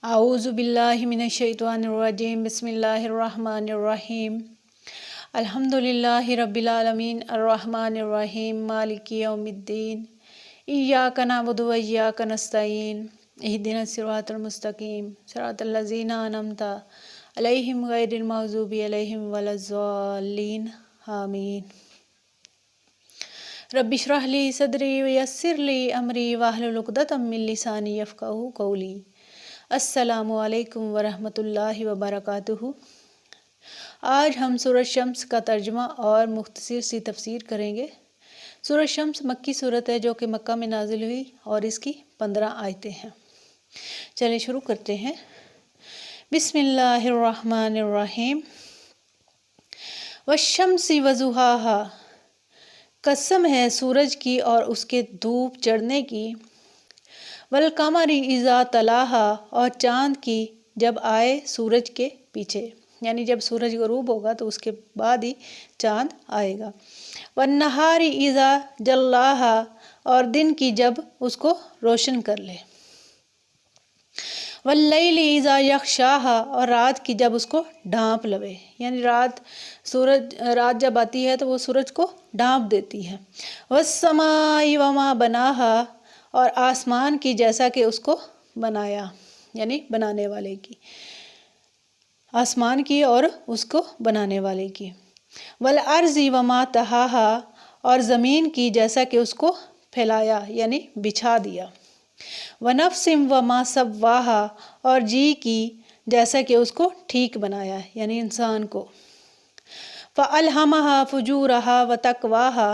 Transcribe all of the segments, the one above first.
اعوذ باللہ من الشیطان الرجیم بسم اللہ الرحمن الرحیم الحمد للہ رب العالمین الرحمن الرحیم مالک یوم الدین ایاک نعبد و ایاک نستعین اہدنا الصراط المستقیم صراط الذین انعمت علیہم غیر المغضوب علیہم ولا الضالین آمین۔ رب اشرح لی صدری ویسر لی امری واحلل عقدۃ من لسانی یفقہوا قولی۔ السلام علیکم ورحمۃ اللہ وبرکاتہ۔ آج ہم سورۃ شمس کا ترجمہ اور مختصر سی تفسیر کریں گے۔ سورۃ شمس مکی سورت ہے جو کہ مکہ میں نازل ہوئی اور اس کی 15 آیتیں ہیں۔ چلیں شروع کرتے ہیں۔ بسم اللہ الرحمن الرحیم۔ والشمس وضحاہا، قسم ہے سورج کی اور اس کے دھوپ چڑھنے کی، والقمر اذا تلاہا، اور چاند کی جب آئے سورج کے پیچھے، یعنی جب سورج غروب ہوگا تو اس کے بعد ہی چاند آئے گا، والنہار اذا جلاہا، اور دن کی جب اس کو روشن کر لے، واللیل اذا یغشاہا، اور رات کی جب اس کو ڈھانپ لوے، یعنی رات جب آتی ہے تو وہ سورج کو ڈھانپ دیتی ہے، والسماء وما بناہا، اور آسمان کی جیسا کہ اس کو بنایا، یعنی بنانے والے کی، آسمان کی اور اس کو بنانے والے کی، والارض وما طحاہا، اور زمین کی جیسا کہ اس کو پھیلایا یعنی بچھا دیا، ونفس وما سواہا، اور جی کی جیسا کہ اس کو ٹھیک بنایا یعنی انسان کو، فَأَلْهَمَهَا فُجُورَهَا وَتَقْوَاهَا،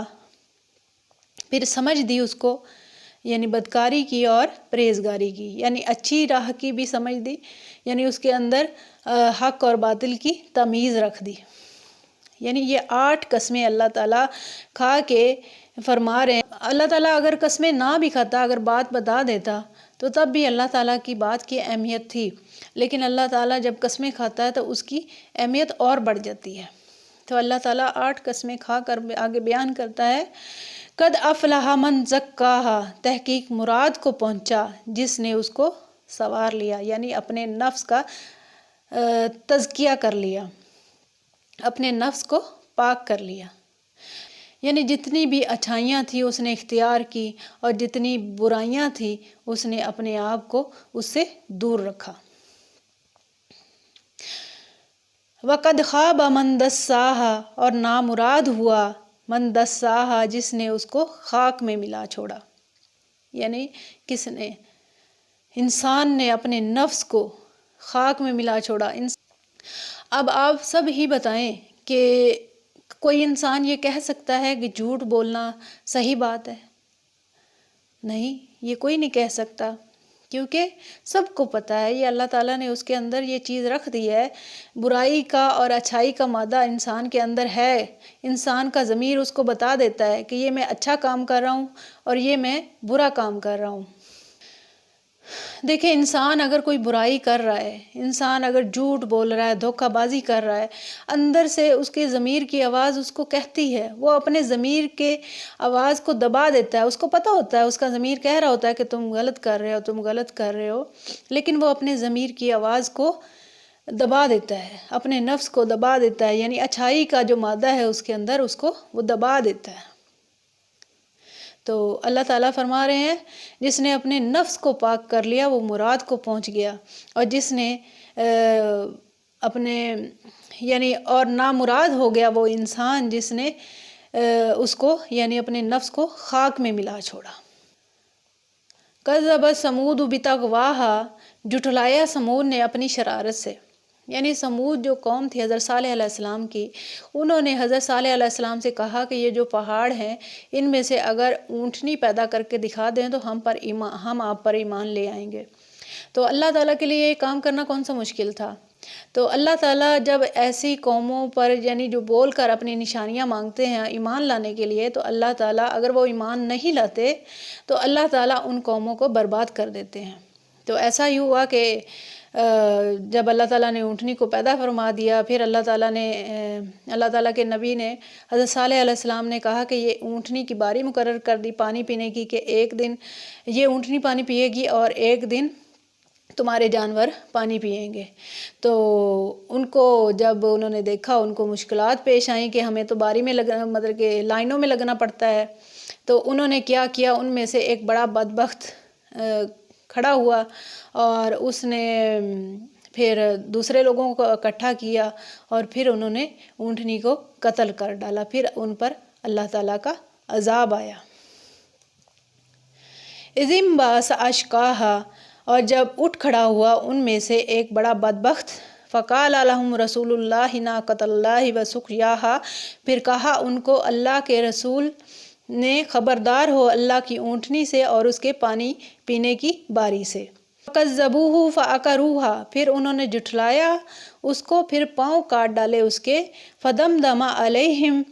پھر سمجھ دی اس کو یعنی بدکاری کی اور پرہیزگاری کی، یعنی اچھی راہ کی بھی سمجھ دی، یعنی اس کے اندر حق اور باطل کی تمیز رکھ دی۔ یعنی یہ 8 قسمیں اللہ تعالیٰ کھا کے فرما رہے ہیں۔ اللہ تعالیٰ اگر قسمیں نہ بھی کھاتا، اگر بات بتا دیتا تو تب بھی اللہ تعالیٰ کی بات کی اہمیت تھی، لیکن اللہ تعالیٰ جب قسمیں کھاتا ہے تو اس کی اہمیت اور بڑھ جاتی ہے۔ تو اللہ تعالیٰ 8 قسمیں کھا کر آگے بیان کرتا ہے، قد افلح من زکاہا، تحقیق مراد کو پہنچا جس نے اس کو سنوار لیا، یعنی اپنے نفس کا تزکیہ کر لیا، اپنے نفس کو پاک کر لیا، یعنی جتنی بھی اچھائیاں تھیں اس نے اختیار کی اور جتنی برائیاں تھیں اس نے اپنے آپ کو اس سے دور رکھا۔ وَقَدْ خَابَ مَنْ دَسَّاهَا، اور نامراد ہوا من دساہا، جس نے اس کو خاک میں ملا چھوڑا، یعنی کس نے؟ انسان نے اپنے نفس کو خاک میں ملا چھوڑا۔ اب آپ سب ہی بتائیں کہ کوئی انسان یہ کہہ سکتا ہے کہ جھوٹ بولنا صحیح بات ہے؟ نہیں، یہ کوئی نہیں کہہ سکتا، کیونکہ سب کو پتہ ہے یہ اللہ تعالیٰ نے اس کے اندر یہ چیز رکھ دی ہے، برائی کا اور اچھائی کا مادہ انسان کے اندر ہے۔ انسان کا ضمیر اس کو بتا دیتا ہے کہ یہ میں اچھا کام کر رہا ہوں اور یہ میں برا کام کر رہا ہوں۔ دیکھیں، انسان اگر کوئی برائی کر رہا ہے، انسان اگر جھوٹ بول رہا ہے، دھوکہ بازی کر رہا ہے، اندر سے اس کے ضمیر کی آواز اس کو کہتی ہے، وہ اپنے ضمیر کے آواز کو دبا دیتا ہے، اس کو پتہ ہوتا ہے، اس کا ضمیر کہہ رہا ہوتا ہے کہ تم غلط کر رہے ہو، تم غلط کر رہے ہو، لیکن وہ اپنے ضمیر کی آواز کو دبا دیتا ہے، اپنے نفس کو دبا دیتا ہے، یعنی اچھائی کا جو مادہ ہے اس کے اندر اس کو وہ دبا دیتا ہے۔ تو اللہ تعالیٰ فرما رہے ہیں جس نے اپنے نفس کو پاک کر لیا وہ مراد کو پہنچ گیا، اور جس نے اپنے یعنی اور نامراد ہو گیا وہ انسان جس نے اس کو یعنی اپنے نفس کو خاک میں ملا چھوڑا۔ کذب ثمود بطغواہا، جھٹلایا سمود نے اپنی شرارت سے، یعنی سمود جو قوم تھی حضرت صالح علیہ السلام کی، انہوں نے حضرت صالح علیہ السلام سے کہا کہ یہ جو پہاڑ ہیں ان میں سے اگر اونٹنی پیدا کر کے دکھا دیں تو ہم آپ پر ایمان لے آئیں گے۔ تو اللہ تعالیٰ کے لیے یہ کام کرنا کون سا مشکل تھا؟ تو اللہ تعالیٰ جب ایسی قوموں پر یعنی جو بول کر اپنی نشانیاں مانگتے ہیں ایمان لانے کے لیے، تو اللہ تعالیٰ اگر وہ ایمان نہیں لاتے تو اللہ تعالیٰ ان قوموں کو برباد کر دیتے ہیں۔ تو ایسا ہی ہوا کہ جب اللہ تعالیٰ نے اونٹنی کو پیدا فرما دیا، پھر اللہ تعالیٰ کے نبی نے حضرت صالح علیہ السلام نے کہا کہ یہ اونٹنی کی باری مقرر کر دی پانی پینے کی، کہ ایک دن یہ اونٹنی پانی پیے گی اور ایک دن تمہارے جانور پانی پئیں گے۔ تو ان کو جب انہوں نے دیکھا، ان کو مشکلات پیش آئیں کہ ہمیں تو باری میں لگنا، مطلب کہ لائنوں میں لگنا پڑتا ہے، تو انہوں نے کیا کیا، ان میں سے ایک بڑا بدبخت کھڑا ہوا اور اس نے پھر دوسرے لوگوں کو اکٹھا کیا اور پھر انہوں نے اونٹنی کو قتل کر ڈالا، پھر ان پر اللہ تعالیٰ کا عذاب آیا۔ اذ انبعث اشقاہا، اور جب اٹھ کھڑا ہوا ان میں سے ایک بڑا بدبخت، فقال لهم رسول اللہ ناقۃ اللہ وسقیاہا، پھر کہا ان کو اللہ کے رسول نے، خبردار ہو اللہ کی اونٹنی سے اور اس کے پانی پینے کی باری سے۔ فکذبوہ فعقروہا، پھر انہوں نے جھٹلایا اس کو، پھر پاؤں کاٹ ڈالے اس کے۔ فدمدم علیہم،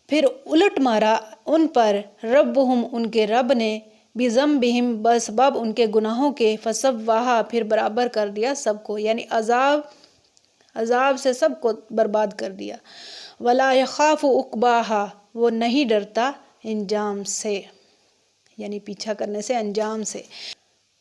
پھر الٹ مارا ان پر، ربہم، ان کے رب نے، بذنبہم، بسبب ان کے گناہوں کے، فسواہا، پھر برابر کر دیا سب کو، یعنی عذاب سے سب کو برباد کر دیا۔ ولا یخاف عقباہا، وہ نہیں ڈرتا انجام سے، یعنی پیچھا کرنے سے، انجام سے۔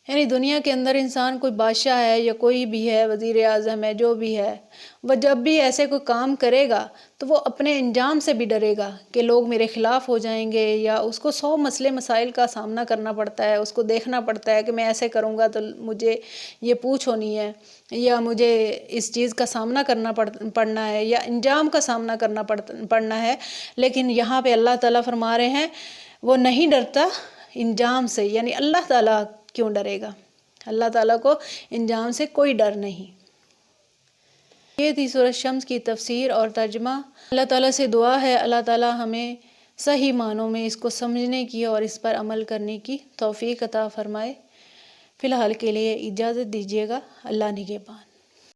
یعنی دنیا کے اندر انسان کوئی بادشاہ ہے یا کوئی بھی ہے، وزیر اعظم ہے، جو بھی ہے، وہ جب بھی ایسے کوئی کام کرے گا تو وہ اپنے انجام سے بھی ڈرے گا کہ لوگ میرے خلاف ہو جائیں گے، یا اس کو 100 مسئلے مسائل کا سامنا کرنا پڑتا ہے، اس کو دیکھنا پڑتا ہے کہ میں ایسے کروں گا تو مجھے یہ پوچھ ہونی ہے، یا مجھے اس چیز کا سامنا کرنا پڑنا ہے، یا انجام کا سامنا کرنا پڑنا ہے۔ لیکن یہاں پہ اللہ تعالیٰ فرما رہے ہیں وہ نہیں ڈرتا انجام سے، یعنی اللہ تعالیٰ کیوں ڈرے گا؟ اللہ تعالیٰ کو انجام سے کوئی ڈر نہیں۔ یہ تھی سورۃ شمس کی تفسیر اور ترجمہ۔ اللہ تعالیٰ سے دعا ہے اللہ تعالیٰ ہمیں صحیح معنوں میں اس کو سمجھنے کی اور اس پر عمل کرنے کی توفیق عطا فرمائے۔ فی الحال کے لیے اجازت دیجیے گا، اللہ نگہبان۔